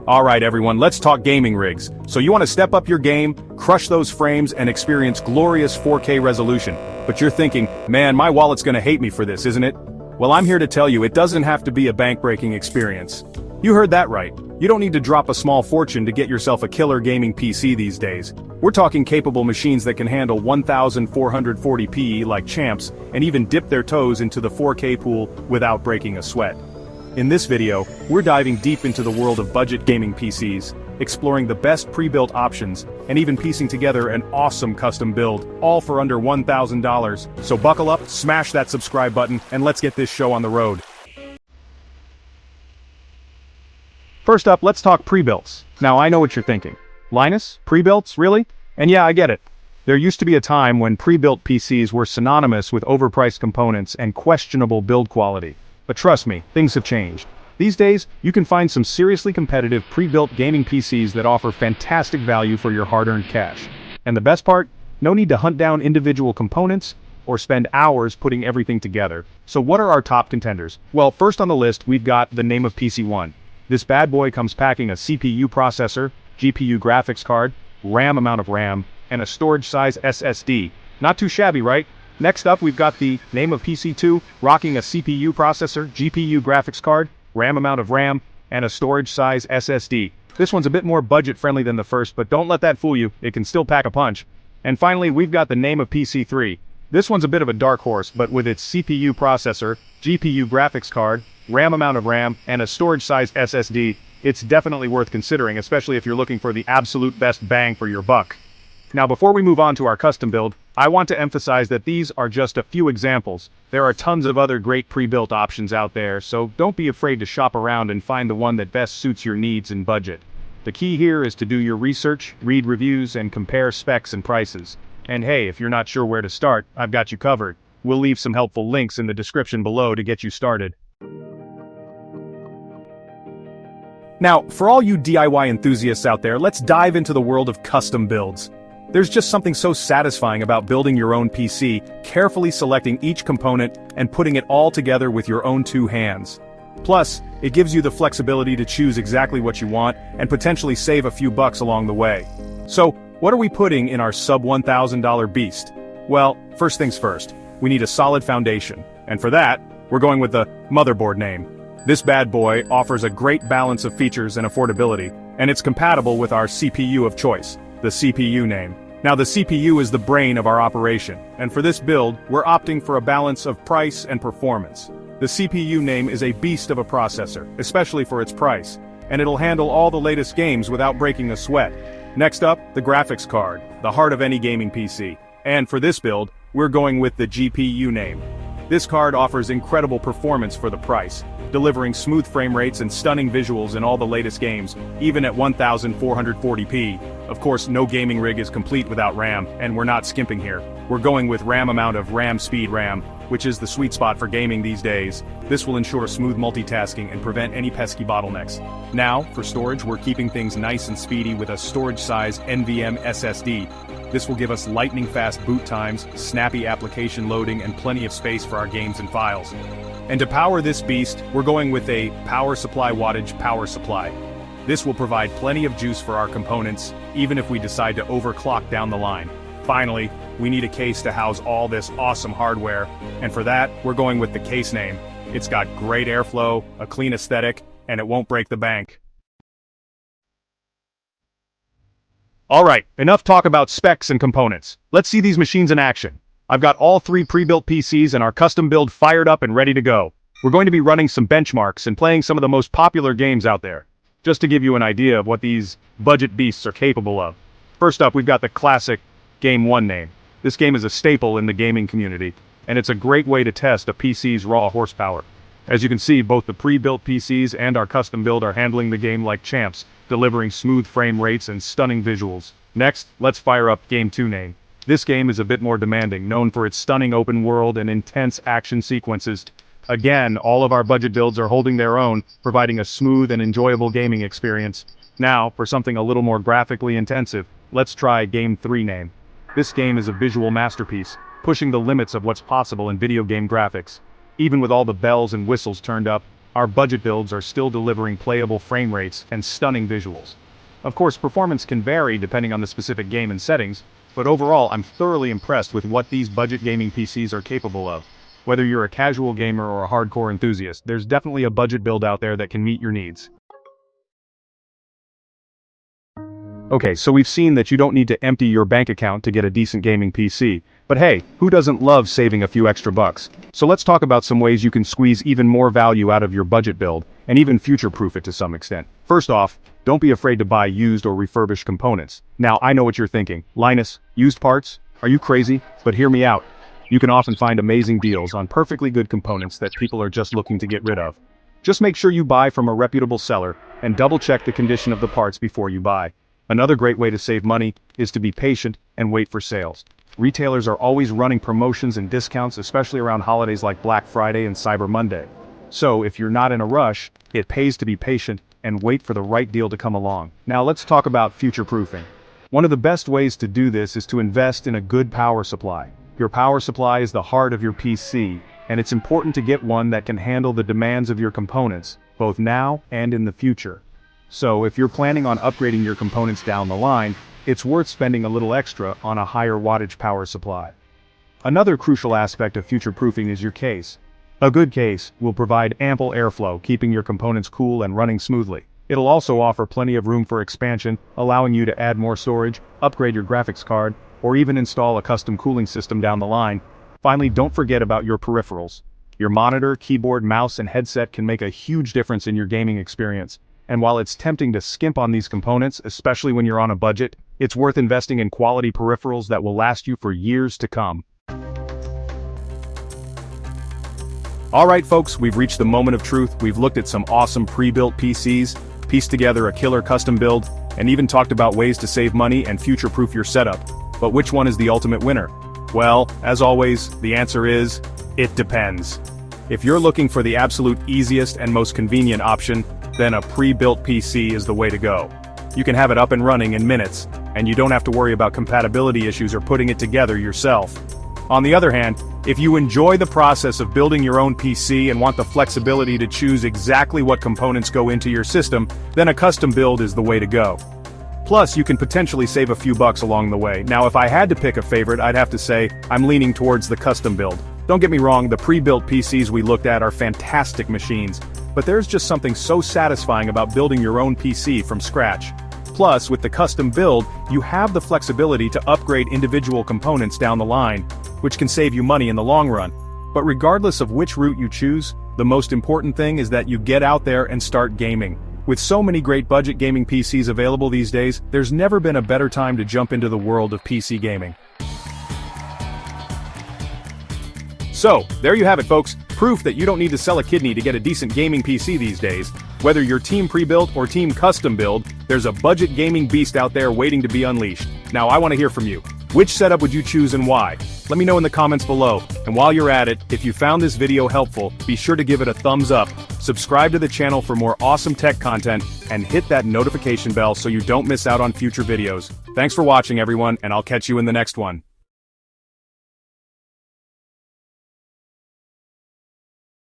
Alright everyone, let's talk gaming rigs. So you want to step up your game, crush those frames, and experience glorious 4K resolution. But you're thinking, man, my wallet's gonna hate me for this, isn't it? Well, I'm here to tell you it doesn't have to be a bank-breaking experience. You heard that right. You don't need to drop a small fortune to get yourself a killer gaming PC these days. We're talking capable machines that can handle 1440p like champs, and even dip their toes into the 4K pool without breaking a sweat. In this video, we're diving deep into the world of budget gaming PCs, exploring the best pre-built options, and even piecing together an awesome custom build, all for under $1,000. So buckle up, smash that subscribe button, and let's get this show on the road. First up, let's talk pre-builts. Now I know what you're thinking. Linus? Pre-builts? Really? And yeah, I get it. There used to be a time when pre-built PCs were synonymous with overpriced components and questionable build quality. But trust me, things have changed. These days, you can find some seriously competitive pre-built gaming PCs that offer fantastic value for your hard-earned cash. And the best part? No need to hunt down individual components or spend hours putting everything together. So what are our top contenders? Well, first on the list, we've got the name of PC1. This bad boy comes packing a CPU processor, GPU graphics card, RAM amount of RAM, and a storage size SSD. Not too shabby, right? Next up, we've got the name of PC2, rocking a CPU processor, GPU graphics card, RAM amount of RAM, and a storage size SSD. This one's a bit more budget friendly than the first, but don't let that fool you, it can still pack a punch. And finally, we've got the name of PC3. This one's a bit of a dark horse, but with its CPU processor, GPU graphics card, RAM amount of RAM, and a storage size SSD, it's definitely worth considering, especially if you're looking for the absolute best bang for your buck. Now before we move on to our custom build, I want to emphasize that these are just a few examples. There are tons of other great pre-built options out there, so don't be afraid to shop around and find the one that best suits your needs and budget. The key here is to do your research, read reviews, and compare specs and prices. And hey, if you're not sure where to start, I've got you covered. We'll leave some helpful links in the description below to get you started. Now, for all you DIY enthusiasts out there, let's dive into the world of custom builds. There's just something so satisfying about building your own PC, carefully selecting each component and putting it all together with your own two hands. Plus, it gives you the flexibility to choose exactly what you want and potentially save a few bucks along the way. So, what are we putting in our sub $1,000 beast? Well, first things first, we need a solid foundation, and for that, we're going with the motherboard name. This bad boy offers a great balance of features and affordability, and it's compatible with our CPU of choice, the CPU name. Now the CPU is the brain of our operation, and for this build, we're opting for a balance of price and performance. The CPU name is a beast of a processor, especially for its price, and it'll handle all the latest games without breaking a sweat. Next up, the graphics card, the heart of any gaming PC. And for this build, we're going with the GPU name. This card offers incredible performance for the price, delivering smooth frame rates and stunning visuals in all the latest games, even at 1440p. Of course, no gaming rig is complete without RAM, and we're not skimping here. We're going with RAM amount of RAM speed RAM, which is the sweet spot for gaming these days. This will ensure smooth multitasking and prevent any pesky bottlenecks. Now, for storage, we're keeping things nice and speedy with a storage size NVMe SSD. This will give us lightning-fast boot times, snappy application loading, and plenty of space for our games and files. And to power this beast, we're going with a power supply wattage power supply. This will provide plenty of juice for our components, even if we decide to overclock down the line. Finally, we need a case to house all this awesome hardware, and for that, we're going with the case name. It's got great airflow, a clean aesthetic, and it won't break the bank. Alright, enough talk about specs and components. Let's see these machines in action. I've got all three pre-built PCs and our custom build fired up and ready to go. We're going to be running some benchmarks and playing some of the most popular games out there, just to give you an idea of what these budget beasts are capable of. First up, we've got the classic Game 1 name. This game is a staple in the gaming community, and it's a great way to test a PC's raw horsepower. As you can see, both the pre-built PCs and our custom build are handling the game like champs, delivering smooth frame rates and stunning visuals. Next, let's fire up Game 2 name. This game is a bit more demanding, known for its stunning open world and intense action sequences. Again, all of our budget builds are holding their own, providing a smooth and enjoyable gaming experience. Now, for something a little more graphically intensive, let's try Game 3 name. This game is a visual masterpiece, pushing the limits of what's possible in video game graphics. Even with all the bells and whistles turned up, our budget builds are still delivering playable frame rates and stunning visuals. Of course, performance can vary depending on the specific game and settings, but overall I'm thoroughly impressed with what these budget gaming PCs are capable of. Whether you're a casual gamer or a hardcore enthusiast, there's definitely a budget build out there that can meet your needs. Okay, so we've seen that you don't need to empty your bank account to get a decent gaming PC. But hey, who doesn't love saving a few extra bucks? So let's talk about some ways you can squeeze even more value out of your budget build, and even future-proof it to some extent. First off, don't be afraid to buy used or refurbished components. Now, I know what you're thinking. Linus, used parts? Are you crazy? But hear me out. You can often find amazing deals on perfectly good components that people are just looking to get rid of. Just make sure you buy from a reputable seller, and double-check the condition of the parts before you buy. Another great way to save money is to be patient and wait for sales. Retailers are always running promotions and discounts, especially around holidays like Black Friday and Cyber Monday. So if you're not in a rush, it pays to be patient and wait for the right deal to come along. Now let's talk about future-proofing. One of the best ways to do this is to invest in a good power supply. Your power supply is the heart of your PC, and it's important to get one that can handle the demands of your components, both now and in the future. So if you're planning on upgrading your components down the line, it's worth spending a little extra on a higher wattage power supply. Another crucial aspect of future-proofing is your case. A good case will provide ample airflow, keeping your components cool and running smoothly. It'll also offer plenty of room for expansion, allowing you to add more storage, upgrade your graphics card, or even install a custom cooling system down the line. Finally, don't forget about your peripherals. Your monitor, keyboard, mouse, and headset can make a huge difference in your gaming experience. And while it's tempting to skimp on these components, especially when you're on a budget, it's worth investing in quality peripherals that will last you for years to come. Alright folks, we've reached the moment of truth. We've looked at some awesome pre-built PCs, pieced together a killer custom build, and even talked about ways to save money and future-proof your setup. But which one is the ultimate winner? Well, as always, the answer is, it depends. If you're looking for the absolute easiest and most convenient option, then a pre-built PC is the way to go. You can have it up and running in minutes, and you don't have to worry about compatibility issues or putting it together yourself. On the other hand, if you enjoy the process of building your own PC and want the flexibility to choose exactly what components go into your system, then a custom build is the way to go. Plus, you can potentially save a few bucks along the way. Now, if I had to pick a favorite, I'd have to say I'm leaning towards the custom build. Don't get me wrong, the pre-built PCs we looked at are fantastic machines, but there's just something so satisfying about building your own PC from scratch. Plus, with the custom build, you have the flexibility to upgrade individual components down the line, which can save you money in the long run. But regardless of which route you choose, the most important thing is that you get out there and start gaming. With so many great budget gaming PCs available these days, there's never been a better time to jump into the world of PC gaming. So, there you have it folks, proof that you don't need to sell a kidney to get a decent gaming PC these days. Whether you're team pre-built or team custom build, there's a budget gaming beast out there waiting to be unleashed. Now I want to hear from you. Which setup would you choose and why? Let me know in the comments below. And while you're at it, if you found this video helpful, be sure to give it a thumbs up, subscribe to the channel for more awesome tech content, and hit that notification bell so you don't miss out on future videos. Thanks for watching everyone, and I'll catch you in the next one.